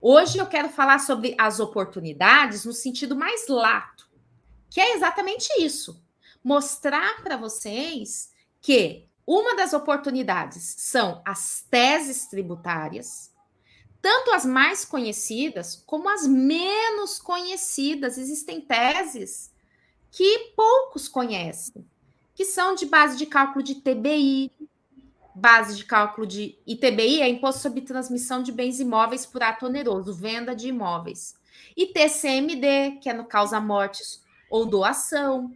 Hoje eu quero falar sobre as oportunidades no sentido mais lato, que é exatamente isso. Mostrar para vocês que uma das oportunidades são as teses tributárias, tanto as mais conhecidas como as menos conhecidas. Existem teses que poucos conhecem, que são de base de cálculo de TBI, base de cálculo de ITBI, é Imposto sobre Transmissão de Bens Imóveis por Ato Oneroso, venda de imóveis. E TCMD, que é no causa-mortes ou doação,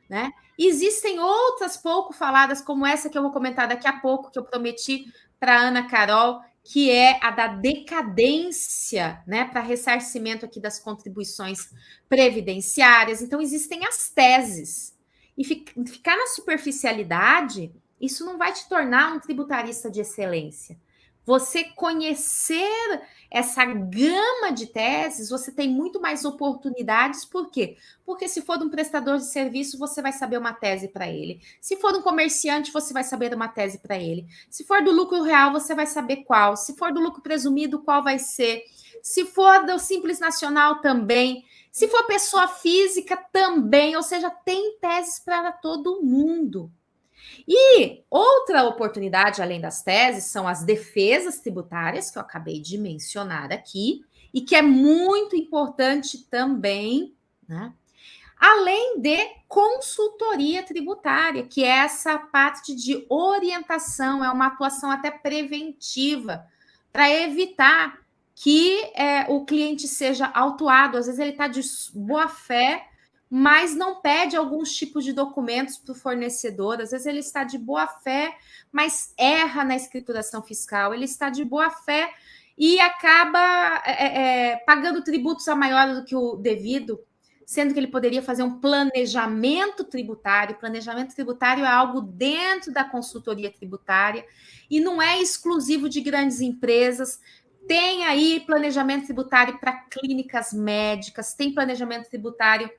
né? Existem outras pouco faladas, como essa que eu vou comentar daqui a pouco, que eu prometi para Ana Carol, que é a da decadência, né, para ressarcimento aqui das contribuições previdenciárias. Então, existem as teses. E ficar na superficialidade, isso não vai te tornar um tributarista de excelência. Você conhecer essa gama de teses, você tem muito mais oportunidades. Por quê? Porque se for de um prestador de serviço, você vai saber uma tese para ele. Se for de um comerciante, você vai saber uma tese para ele. Se for do lucro real, você vai saber qual. Se for do lucro presumido, qual vai ser. Se for do Simples Nacional, também. Se for pessoa física, também. Ou seja, tem teses para todo mundo. E outra oportunidade, além das teses, são as defesas tributárias, que eu acabei de mencionar aqui, e que é muito importante também, né? Além de consultoria tributária, que é essa parte de orientação, é uma atuação até preventiva, para evitar que o cliente seja autuado. Às vezes ele está de boa fé, mas não pede alguns tipos de documentos para o fornecedor. Às vezes ele está de boa fé, mas erra na escrituração fiscal. Ele está de boa fé e acaba pagando tributos a maior do que o devido, sendo que ele poderia fazer um planejamento tributário. Planejamento tributário é algo dentro da consultoria tributária e não é exclusivo de grandes empresas. Tem aí planejamento tributário para clínicas médicas, tem planejamento tributário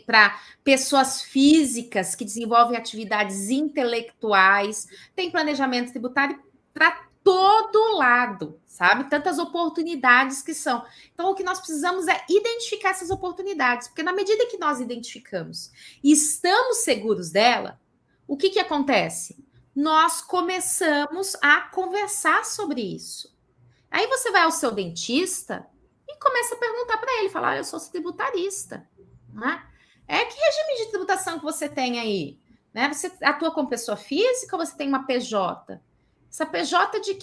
para pessoas físicas que desenvolvem atividades intelectuais, tem planejamento tributário para todo lado, sabe? Tantas oportunidades que são. Então, o que nós precisamos é identificar essas oportunidades, porque na medida que nós identificamos e estamos seguros dela, o que acontece? Nós começamos a conversar sobre isso. Aí você vai ao seu dentista e começa a perguntar para ele, falar, eu sou tributarista, né? Que regime de tributação que você tem aí? Né? Você atua como pessoa física ou você tem uma PJ? Essa PJ de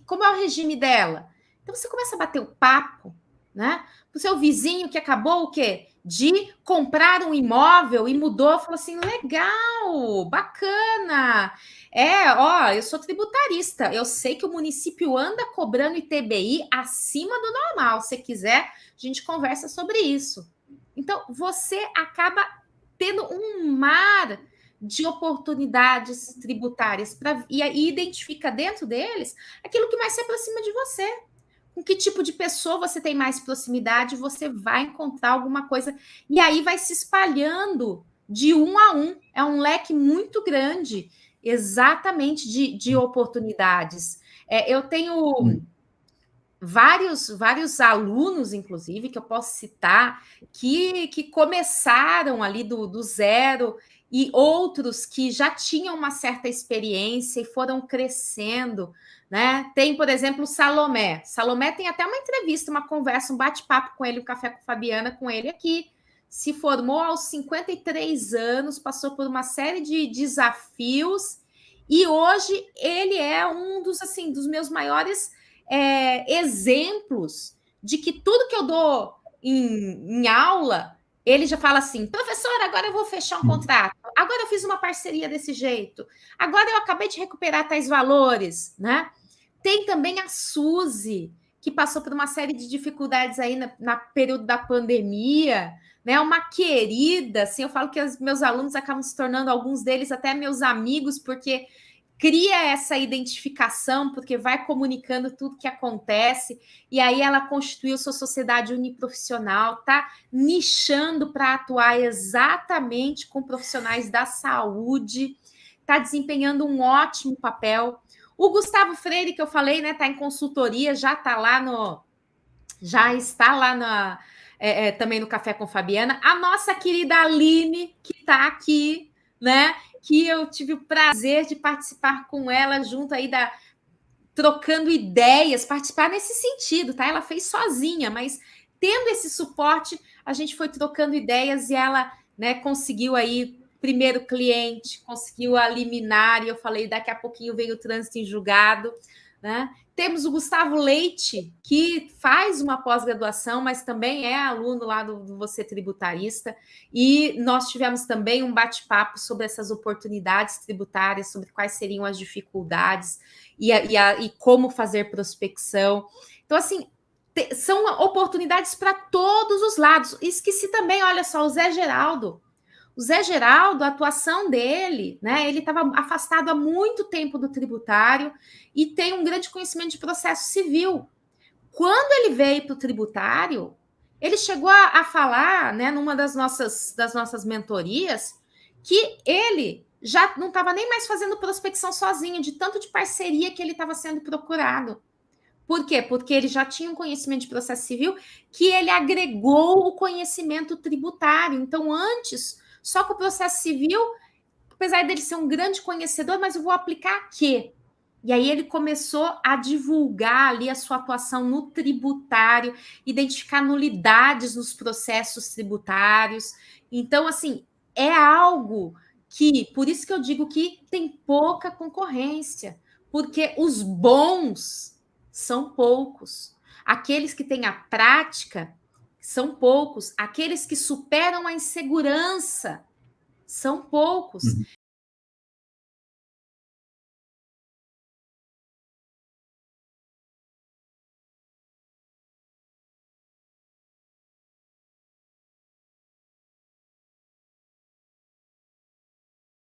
como é o regime dela? Então você começa a bater o papo, né? O seu vizinho que acabou o quê? De comprar um imóvel e mudou, falou assim: legal, bacana. Eu sou tributarista. Eu sei que o município anda cobrando ITBI acima do normal. Se quiser, a gente conversa sobre isso. Então, você acaba tendo um mar de oportunidades tributárias e identifica dentro deles aquilo que mais se aproxima de você. Com que tipo de pessoa você tem mais proximidade, você vai encontrar alguma coisa. E aí vai se espalhando de um a um. É um leque muito grande, exatamente, de oportunidades. Eu tenho vários alunos, inclusive, que eu posso citar, que começaram ali do zero, e outros que já tinham uma certa experiência e foram crescendo, né? Tem, por exemplo, o Salomé. Salomé tem até uma entrevista, uma conversa, um bate-papo com ele, um café com Fabiana com ele aqui. Se formou aos 53 anos, passou por uma série de desafios, e hoje ele é um dos meus maiores exemplos de que tudo que eu dou em aula, ele já fala assim: professora, agora eu vou fechar um contrato, agora eu fiz uma parceria desse jeito, agora eu acabei de recuperar tais valores, né? Tem também a Suzy, que passou por uma série de dificuldades aí na período da pandemia, né? Uma querida, assim, eu falo que os meus alunos acabam se tornando, alguns deles até meus amigos, porque cria essa identificação, porque vai comunicando tudo que acontece, e aí ela constituiu sua sociedade uniprofissional, tá nichando para atuar exatamente com profissionais da saúde, está desempenhando um ótimo papel. O Gustavo Freire, que eu falei, né, está em consultoria, já está lá também no Café com Fabiana. A nossa querida Aline, que está aqui, né? Que eu tive o prazer de participar com ela junto aí trocando ideias, participar nesse sentido, tá? Ela fez sozinha, mas tendo esse suporte, a gente foi trocando ideias e ela, né, conseguiu aí primeiro cliente, conseguiu a liminar, e eu falei, daqui a pouquinho vem o trânsito em julgado, né? Temos o Gustavo Leite, que faz uma pós-graduação, mas também é aluno lá do Você Tributarista, e nós tivemos também um bate-papo sobre essas oportunidades tributárias, sobre quais seriam as dificuldades e como fazer prospecção. Então, assim, são oportunidades para todos os lados. Esqueci também, olha só, o Zé Geraldo. O Zé Geraldo, a atuação dele, né? Ele estava afastado há muito tempo do tributário e tem um grande conhecimento de processo civil. Quando ele veio para o tributário, ele chegou a falar, né, numa das nossas mentorias, que ele já não estava nem mais fazendo prospecção sozinho, de tanto de parceria que ele estava sendo procurado. Por quê? Porque ele já tinha um conhecimento de processo civil que ele agregou o conhecimento tributário. Então, antes, só com o processo civil, apesar dele ser um grande conhecedor, mas eu vou aplicar quê? E aí ele começou a divulgar ali a sua atuação no tributário, identificar nulidades nos processos tributários. Então, assim, é algo que, por isso que eu digo que tem pouca concorrência, porque os bons são poucos. Aqueles que têm a prática são poucos. Aqueles que superam a insegurança são poucos.